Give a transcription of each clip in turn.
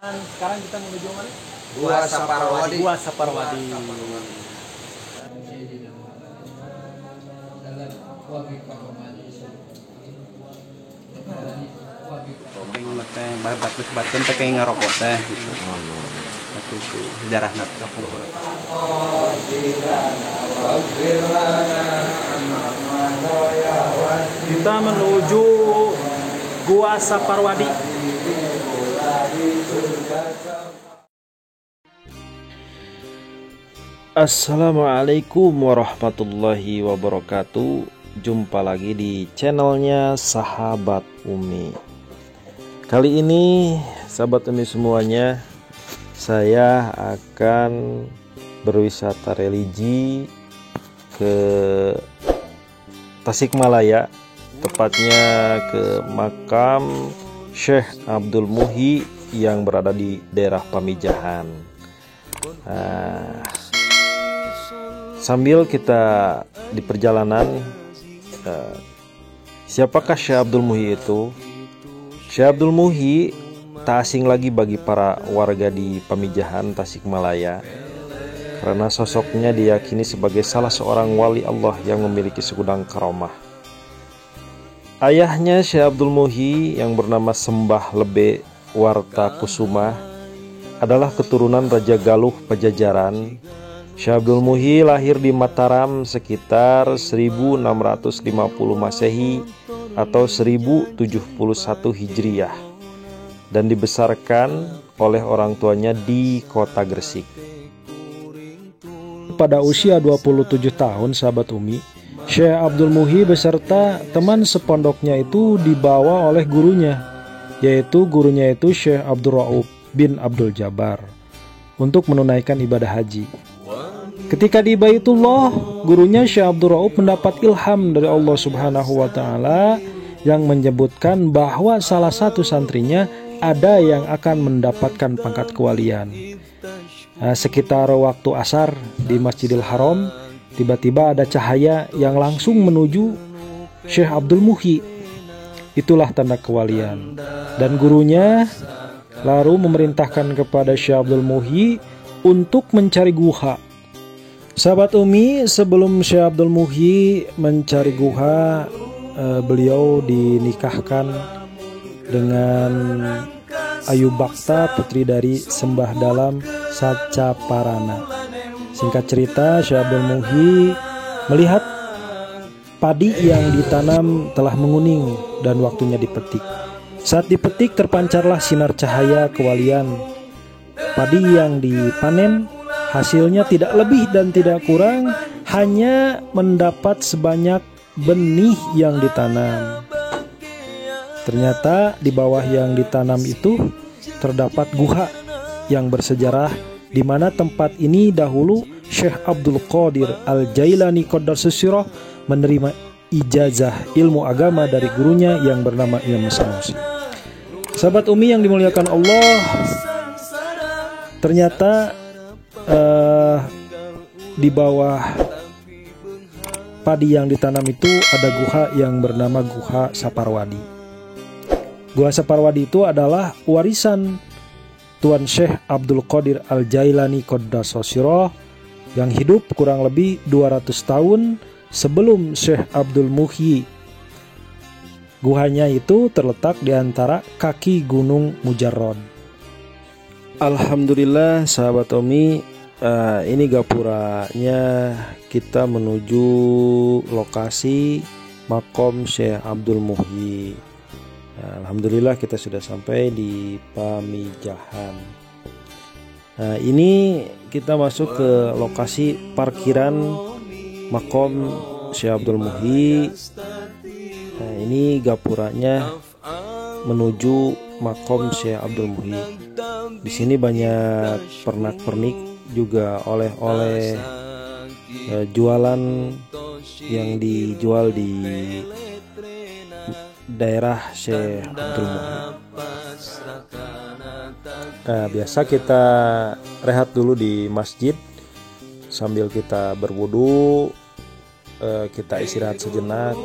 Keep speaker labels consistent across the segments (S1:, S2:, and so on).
S1: Sekarang kita menuju mana?
S2: Gua Saparwadi.
S1: Gua Saparwadi.
S2: Teh batin teh kayak ngerokok teh gitu. Tapi itu sejarah nak kapung.
S1: Kita menuju Gua Saparwadi. Assalamualaikum warahmatullahi wabarakatuh. Jumpa lagi di channelnya Sahabat Umi. Kali ini sahabat Umi semuanya, saya akan berwisata religi ke Tasikmalaya, tepatnya ke makam Syekh Abdul Muhyi yang berada di daerah Pamijahan. Sambil kita di perjalanan, siapakah Syekh Abdul Muhyi itu? Syekh Abdul Muhyi tak asing lagi bagi para warga di Pamijahan, Tasikmalaya, karena sosoknya diyakini sebagai salah seorang wali Allah yang memiliki segudang karomah. Ayahnya Syekh Abdul Muhyi yang bernama Sembah Lebe Warta Kusuma adalah keturunan Raja Galuh Pajajaran. Syekh Abdul Muhyi lahir di Mataram sekitar 1650 Masehi atau 1071 Hijriyah dan dibesarkan oleh orang tuanya di kota Gresik. Pada usia 27 tahun sahabat Umi, Syekh Abdul Muhyi beserta teman sepondoknya itu dibawa oleh gurunya, yaitu Syekh Abdul Rauf bin Abdul Jabbar, untuk menunaikan ibadah haji. Ketika di Baitullah, gurunya Syekh Abdul Rauf mendapat ilham dari Allah Subhanahu wa Ta'ala yang menyebutkan bahwa salah satu santrinya ada yang akan mendapatkan pangkat kewalian. Sekitar waktu asar di Masjidil Haram, tiba-tiba ada cahaya yang langsung menuju Syekh Abdul Muhyi. Itulah tanda kewalian. Dan gurunya lalu memerintahkan kepada Syekh Abdul Muhyi untuk mencari guha. Sahabat Umi, sebelum Syekh Abdul Muhyi mencari guha, beliau dinikahkan dengan Ayu Bakta, putri dari Sembah Dalam Sacaparana. Singkat cerita, Syekh Abdul Muhyi melihat padi yang ditanam telah menguning dan waktunya dipetik. Saat dipetik terpancarlah sinar cahaya kewalian. Padi yang dipanen hasilnya tidak lebih dan tidak kurang, hanya mendapat sebanyak benih yang ditanam. Ternyata di bawah yang ditanam itu terdapat guha yang bersejarah, di mana tempat ini dahulu Syekh Abdul Qadir Al-Jailani Qaddasas Sirah menerima ijazah ilmu agama dari gurunya yang bernama Imam Sanusi. Sahabat Umi yang dimuliakan Allah, ternyata di bawah padi yang ditanam itu ada guha yang bernama Gua Saparwadi. Gua Saparwadi itu adalah warisan Tuan Syekh Abdul Qadir Al-Jailani Qaddasas Sirah yang hidup kurang lebih 200 tahun sebelum Syekh Abdul Muhyi. Guhanya itu terletak di antara kaki Gunung Mujarrad. Alhamdulillah sahabat Umi, ini gapuranya kita menuju lokasi makom Syekh Abdul Muhyi. Alhamdulillah kita sudah sampai di Pamijahan. Ini kita masuk ke lokasi parkiran makom Syekh Abdul Muhyi. Ini gapuranya menuju makom Syekh Abdul Muhyi. Di sini banyak pernak-pernik, juga oleh-oleh jualan yang dijual di daerah Syekh Abdul Muhyi. Biasa kita rehat dulu di masjid sambil kita berwudu, kita istirahat sejenak,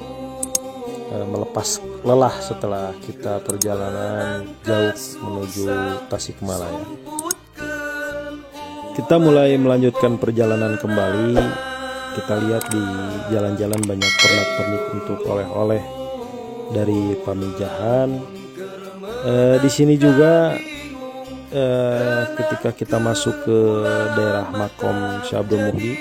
S1: melepas lelah setelah kita perjalanan jauh menuju Tasikmalaya. Kita mulai melanjutkan perjalanan kembali. Kita lihat di jalan-jalan banyak pernak-pernik untuk oleh-oleh dari Pamijahan. Di sini juga ketika kita masuk ke daerah Makom Syekh Abdul Muhyi,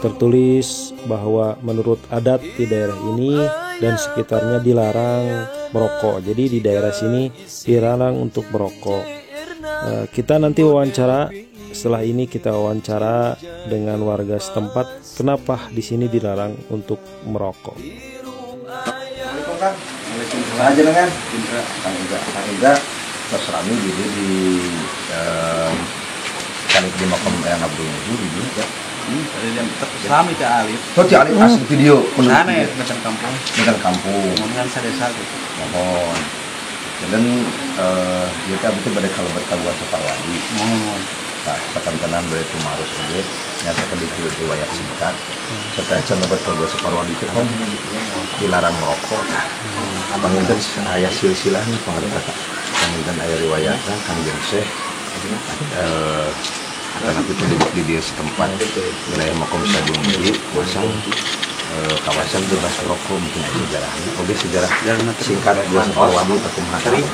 S1: tertulis bahwa menurut adat di daerah ini dan sekitarnya dilarang merokok. Jadi di daerah sini dilarang untuk merokok. Kita nanti wawancara. Setelah ini kita wawancara dengan warga setempat kenapa di sini dilarang untuk merokok.
S3: Assalamualaikum Kang. Waalaikumsalam aja dengan Kang Indra terus rame gitu di kali di Makom yang Abdul Muhyi di juga.
S2: Sami Cak Alif.
S3: So Cak Alif asli video
S2: Sana ya macam kampung.
S3: dengan kampung.
S2: Ngomongin desa gitu.
S3: Mohon. Dan kita betul pada kalau berkawan Separwadi.
S2: Mohon.
S3: Nah, tekan-tekan berarti marus aja. Nyata di riwayat singkat. Setelah saya berkawan Separwadi itu kan dilarang merokok. Abang itu ayah silsilah nih pengaruh kata. Kemudian ayah riwayatnya Kang Jenseh. Karena itu di dia setempat wilayah Makom Syekh Abdul Muhyi masang kawasan bebas rokok mungkin sejarahnya. Oke sejarah singkat dua Separwadi atau Mahasiswa.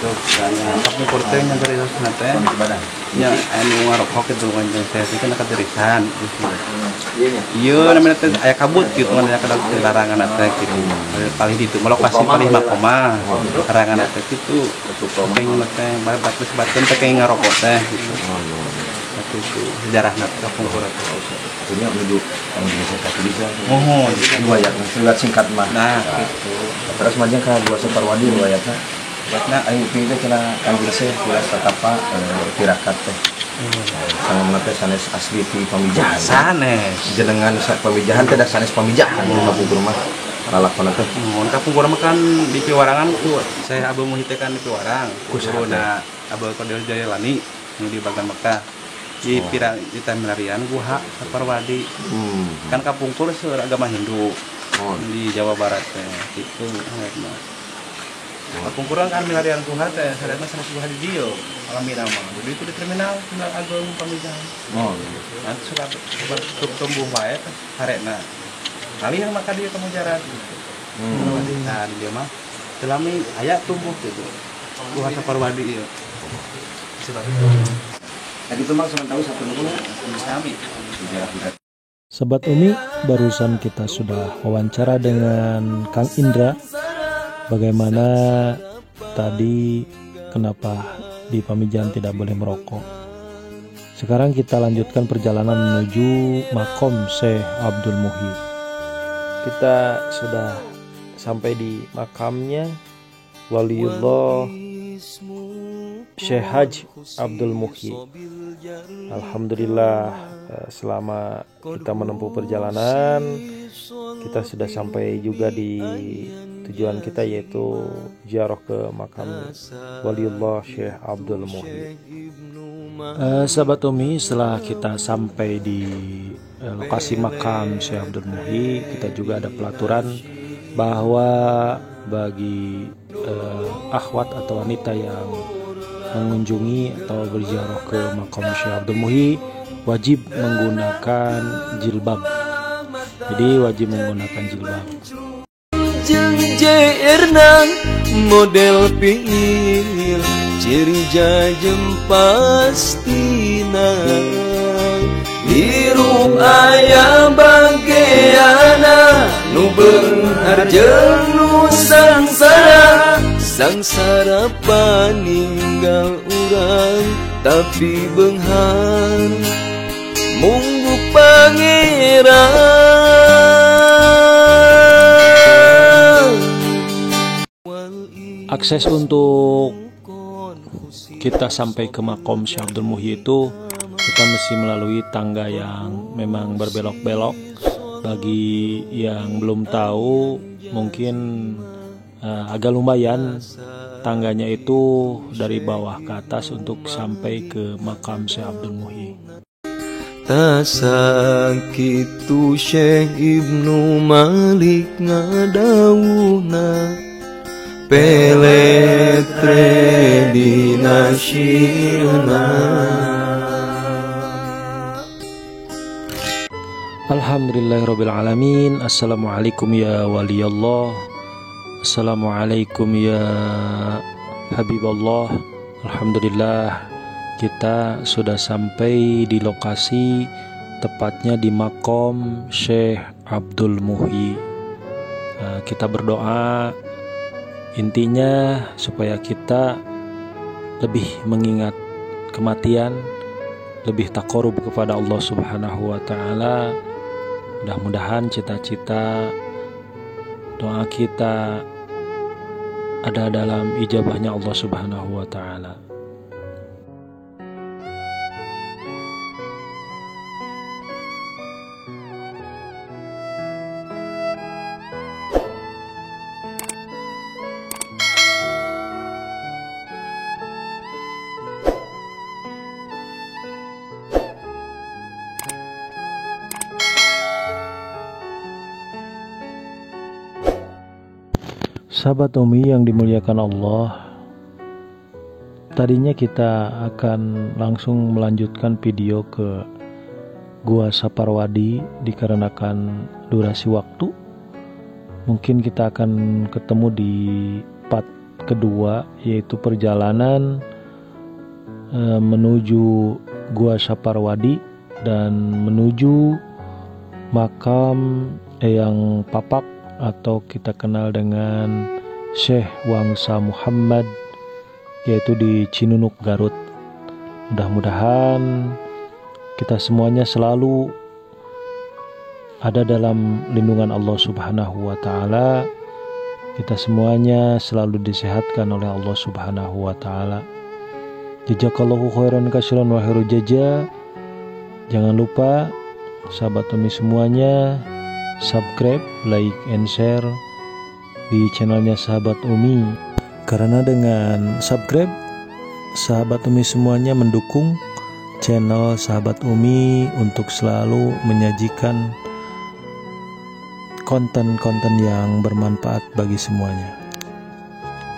S2: Kampung Kurteng yang dari nate. Ya anu ngarokok itu kan saya sih kan kadirisan. Iya namanya teh aya kabut gitu kan aya kadang larangan nate gitu. Paling itu lokasi paling Makoma. Larangan nate gitu. Pengen nate batas-batas teh kayak ngarokok teh gitu. Itu sejarah nate Kampung Kurteng.
S3: Ini menuju yang bisa satu bisa.
S2: Mohon
S3: Riwayat singkat mah.
S2: nah gitu.
S3: Terus majang ke dua Separwadi riwayatnya. Nah, ayo pilih kena Kang Jenseh jelas apa tirakat teh. Sama menate sanes asli di Pamijahan.
S2: Sanes.
S3: Jenengan Pamijahan teh da sanes Pamijahan di kampung rumah. Lalakona teh.
S2: Kampung Kurang kan di Piwarangan tuh. Saya Abah Muhyi kan di Piwarang. Kusuna Abah Kodel Jayalani yang di Bagan Mekah. Di Pirang di Tamirarian Guha Separwadi. Kan kampung Kur agama Hindu. Di Jawa Barat teh. Itu Kampung Kurang kan milarian Guha teh, saresna sanes Guha di dieu. Alami nama. Jadi itu di terminal Agung Pamijahan. Nanti sudah tumbuh wae teh harena. Kali yang maka dia kamu jarak. Nah, dia mah selami aya tumbuh gitu. Guha Separwadi ieu.
S3: Tadi itu mah sementara satu dulu
S2: Kami.
S1: Sobat Umi, barusan kita sudah wawancara dengan Kang Indra. Bagaimana tadi kenapa di Pamijahan tidak boleh merokok. Sekarang kita lanjutkan perjalanan menuju Makom Syekh Abdul Muhyi. Kita sudah sampai di makamnya Waliullah Syekh Haji Abdul Muhyi. Alhamdulillah, selama kita menempuh perjalanan kita sudah sampai juga di tujuan kita, yaitu ziarah ke makam Waliullah Syekh Abdul Muhyi. Sahabat Umi, setelah kita sampai di lokasi makam Syekh Abdul Muhyi, kita juga ada pelaturan bahwa bagi akhwat atau wanita yang mengunjungi atau berziarah ke makam Syekh Abdul Muhyi wajib menggunakan jilbab. Jadi wajib menggunakan jilbab.
S4: Jeung jeerna model piil ciri jajem pastina hirup aya bageana nu beunghar jeung nu sangsara paninggal urang tapi beunghar munggu pangeran.
S1: Akses untuk kita sampai ke makom Syekh Abdul Muhyi itu kita mesti melalui tangga yang memang berbelok-belok. Bagi yang belum tahu mungkin agak lumayan, tangganya itu dari bawah ke atas untuk sampai ke makam Syekh Abdul Muhyi.
S4: Tasakitu Syekh Ibnu Malik ngadawuhna peletre di nasional.
S1: Alhamdulillahirrabbilalamin. Assalamualaikum ya waliyallah. Assalamualaikum ya habiballah. Alhamdulillah, kita sudah sampai di lokasi, tepatnya di makom Syekh Abdul Muhyi. Kita berdoa, intinya supaya kita lebih mengingat kematian, lebih taqarrub kepada Allah Subhanahu wa taala. Mudah-mudahan cita-cita doa kita ada dalam ijabahnya Allah Subhanahu wa taala. Sahabat Umi yang dimuliakan Allah, tadinya kita akan langsung melanjutkan video ke Gua Saparwadi dikarenakan durasi waktu. Mungkin kita akan ketemu di part kedua, yaitu perjalanan menuju Gua Saparwadi dan menuju makam Eyang Papak atau kita kenal dengan Syekh Wangsa Muhammad, yaitu di Cinunuk, Garut. Mudah-mudahan kita semuanya selalu ada dalam lindungan Allah Subhanahu wa taala. Kita semuanya selalu disehatkan oleh Allah Subhanahu wa taala. Jazakallahu khairan katsiran wa khairu jaza. Jangan lupa sahabat Umi semuanya subscribe, like, and share di channelnya Sahabat Umi. Karena dengan subscribe, Sahabat Umi semuanya mendukung channel Sahabat Umi untuk selalu menyajikan konten-konten yang bermanfaat bagi semuanya.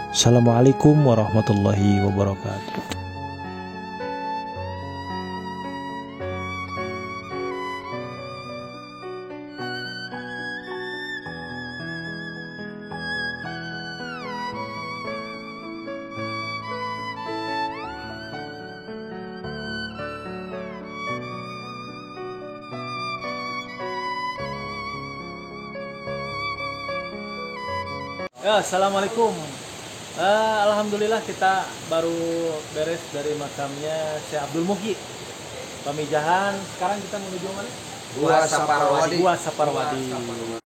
S1: Assalamualaikum warahmatullahi wabarakatuh. Ya, assalamualaikum. Alhamdulillah kita baru beres dari makamnya Syekh Abdul Muhyi. Pamijahan. Sekarang kita menuju mana?
S3: Gua Saparwadi.
S1: Gua Saparwadi.